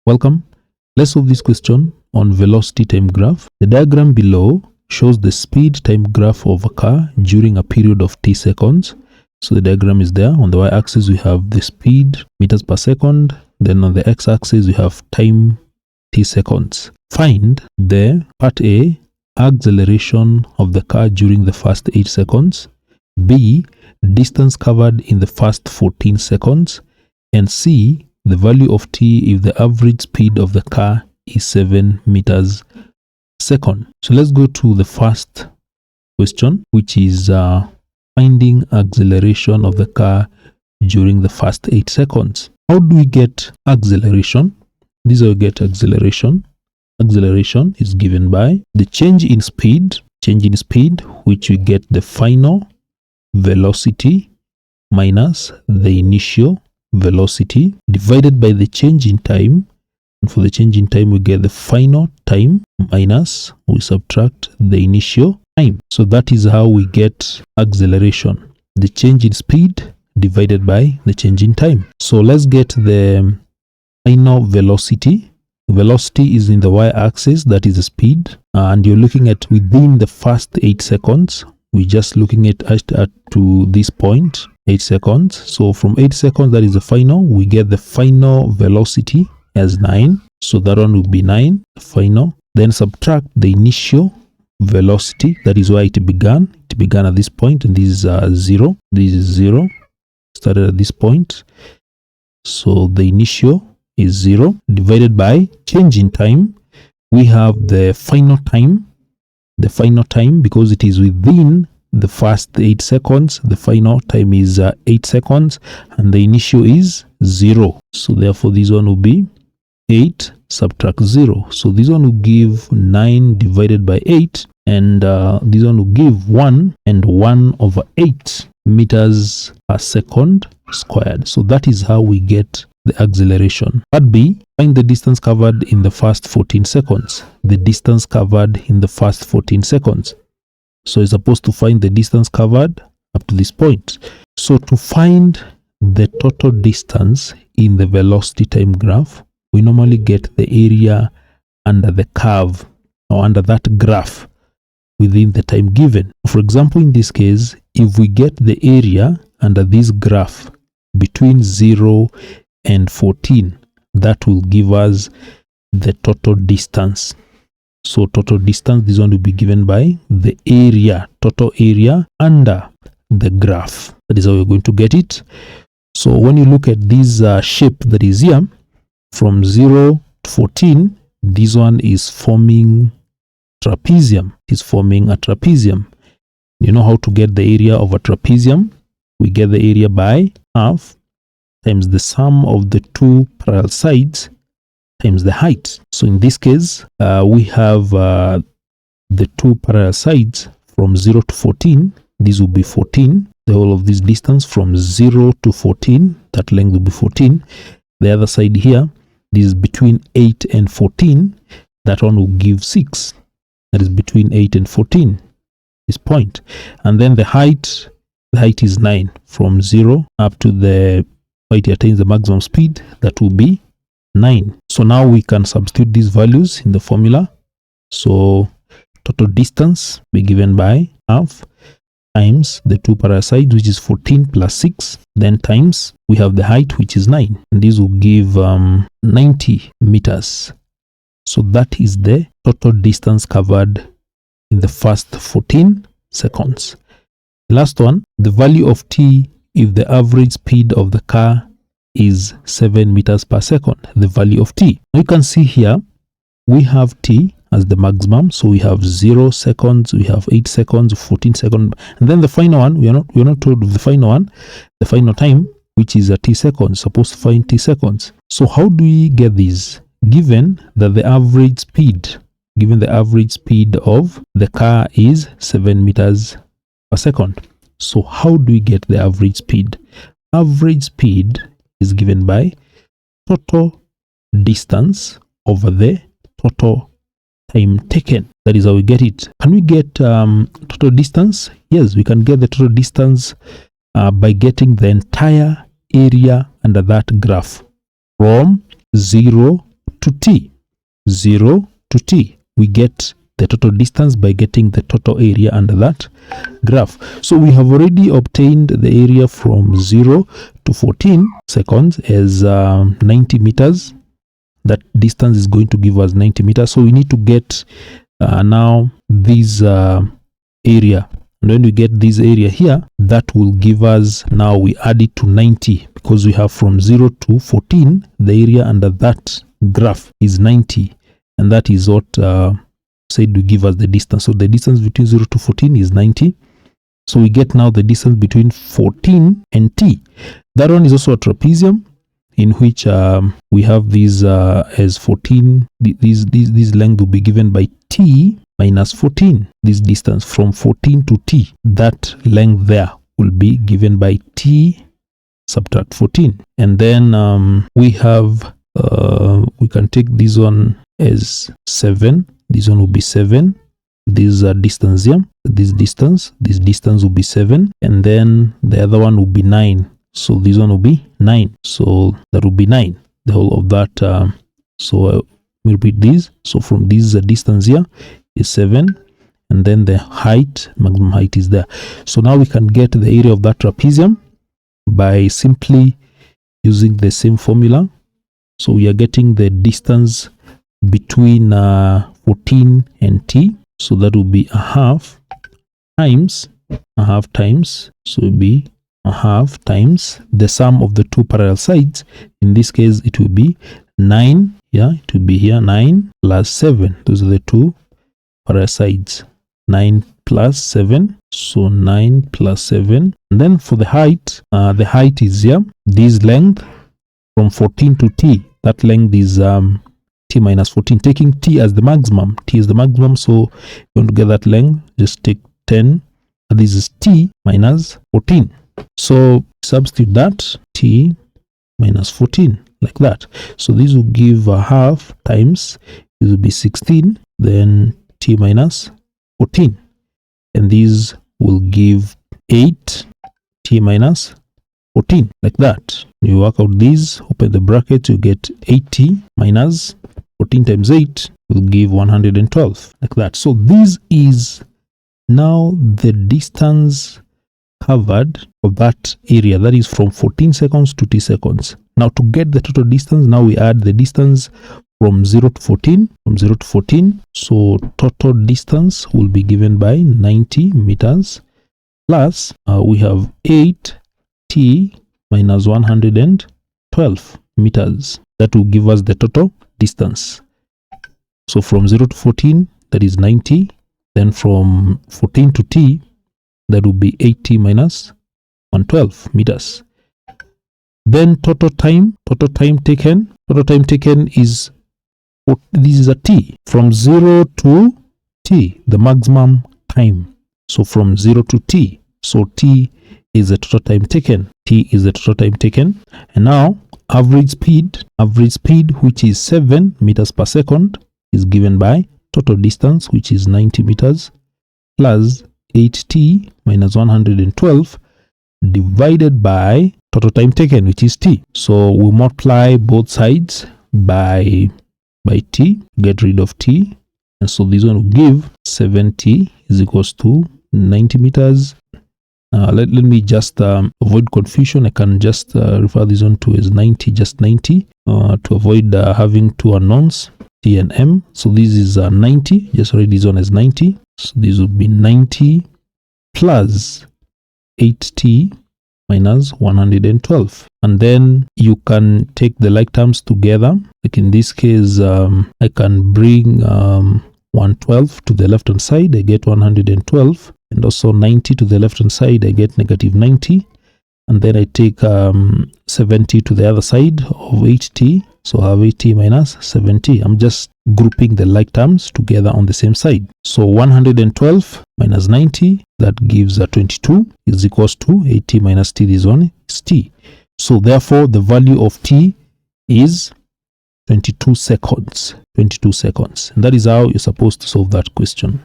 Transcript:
Welcome. Let's solve this question on velocity time graph. The diagram below shows the speed time graph of a car during a period of t seconds. So the diagram is there. On the y-axis we have the speed meters per second. Then on the x-axis we have time t seconds. Find the part A, acceleration of the car during the first 8 seconds. B, distance covered in the first 14 seconds. And C, the value of t if the average speed of the car is 7 meters per second. So let's go to the first question, which is finding acceleration of the car during the first 8 seconds. How do we get acceleration? This is how we get acceleration. Acceleration is given by the change in speed, which we get the final velocity minus the initial velocity divided by the change in time. And for the change in time we get the final time minus we subtract the initial time. So that is how we get acceleration, the change in speed divided by the change in time. So let's get the final velocity. Velocity is in the y-axis, that is the speed, and you're looking at within the first 8 seconds. We're just looking at to this point, 8 seconds. So from 8 seconds, that is the final, we get the final velocity as 9. So that one will be 9, final. Then subtract the initial velocity, that is why it began. It began at this point, and this is 0. This is 0, started at this point. So the initial is 0 divided by change in time. We have the final time. The final time, because it is within the first 8 seconds, the final time is 8 seconds, and the initial is 0. So therefore this one will be 8 subtract 0. So this one will give 9 divided by 8, and this one will give 1 and 1 over 8 meters per second squared. So that is how we get the acceleration. Part B, find the distance covered in the first 14 seconds. The distance covered in the first 14 seconds. So it's supposed to find the distance covered up to this point. So to find the total distance in the velocity time graph, we normally get the area under the curve or under that graph within the time given. For example, in this case, if we get the area under this graph between 0 and 14, that will give us the total distance. So total distance, this one will be given by the area, total area under the graph. That is how we're going to get it. So when you look at this shape that is here, from 0 to 14, this one is forming trapezium. It is forming a trapezium. You know how to get the area of a trapezium? We get the area by half times the sum of the two parallel sides times the height. So in this case, we have the two parallel sides from 0 to 14. This will be 14. The whole of this distance from 0 to 14, that length will be 14. The other side here, this is between 8 and 14. That one will give 6. That is between 8 and 14, this point. And then the height is 9. From 0 up to the it attains the maximum speed, that will be 9. So now we can substitute these values in the formula. So total distance be given by half times the two parallel sides, which is 14 plus 6, then times we have the height, which is 9, and this will give 90 meters. So that is the total distance covered in the first 14 seconds. The last one, the value of t if the average speed of the car is 7 meters per second, the value of t. Now you can see here, we have t as the maximum. So we have 0 seconds, we have 8 seconds, 14 seconds, and then the final one, we are not told of the final one, the final time, which is a t seconds, supposed to find t seconds. So how do we get this? Given that the average speed, of the car is 7 meters per second. So how do we get the average speed? Average speed is given by total distance over the total time taken. That is how we get it. Can we get total distance? Yes, we can get the total distance by getting the entire area under that graph from 0 to t. 0 to t. We get the total distance by getting the total area under that graph. So we have already obtained the area from 0 to 14 seconds as 90 meters. That distance is going to give us 90 meters. So we need to get now this area. And when we get this area here, that will give us, now we add it to 90 because we have from 0 to 14, the area under that graph is 90. And that is what said to give us the distance. So the distance between 0 to 14 is 90. So we get now the distance between 14 and t. That one is also a trapezium in which we have these as 14. This length will be given by t minus 14. This distance from 14 to t, that length there will be given by t subtract 14. And then we have we can take this one as 7. This one will be 7. This distance here, this distance will be 7, and then the other one will be 9. So this one will be 9. So that will be 9. The whole of that. So we repeat this. So from this distance here is 7, and then the height, maximum height is there. So now we can get the area of that trapezium by simply using the same formula. So we are getting the distance between 14 and t. So that will be a half times, so it will be a half times the sum of the two parallel sides. In this case, it will be 9. Yeah, it will be here 9 plus 7. Those are the two parallel sides. 9 plus 7. So 9 plus 7. And then for the height is here. This length from 14 to t. That length is t minus 14, taking t as the maximum. T is the maximum, so you want to get that length, just take 10. This is t minus 14. So substitute that, t minus 14, like that. So this will give a half times, this will be 16, then t minus 14. And these will give 8 t minus 14, like that. You work out these, open the bracket, you get 80 minus 14 times 8 will give 112, like that. So this is now the distance covered of that area, that is from 14 seconds to t seconds. Now to get the total distance, now we add the distance from 0 to 14, so total distance will be given by 90 meters plus we have 8t minus 112 meters. That will give us the total distance. So from 0 to 14, that is 90. Then from 14 to t, that will be 80 minus 112 meters. Then total time taken is, this is a t. From 0 to t, the maximum time. So from 0 to t, so t is the total time taken. And now average speed, which is 7 meters per second, is given by total distance, which is 90 meters, plus 8t minus 112 divided by total time taken, which is t. So we multiply both sides by t, get rid of t, and so this one will give 7t is equals to 90 meters. Let me just avoid confusion. I can just refer this one to as 90, just 90, to avoid having two unknowns, t and m. So this is 90, just write this one as 90. So this would be 90 plus 8t minus 112. And then you can take the like terms together. Like in this case, I can bring 112 to the left hand side, I get 112. And also 90 to the left hand side, I get negative 90. And then I take 70 to the other side of 8t. So I have 8t minus 70. I'm just grouping the like terms together on the same side. So 112 minus 90, that gives 22, is equals to 80 minus t. This one is t. So therefore, the value of t is 22 seconds. And that is how you're supposed to solve that question.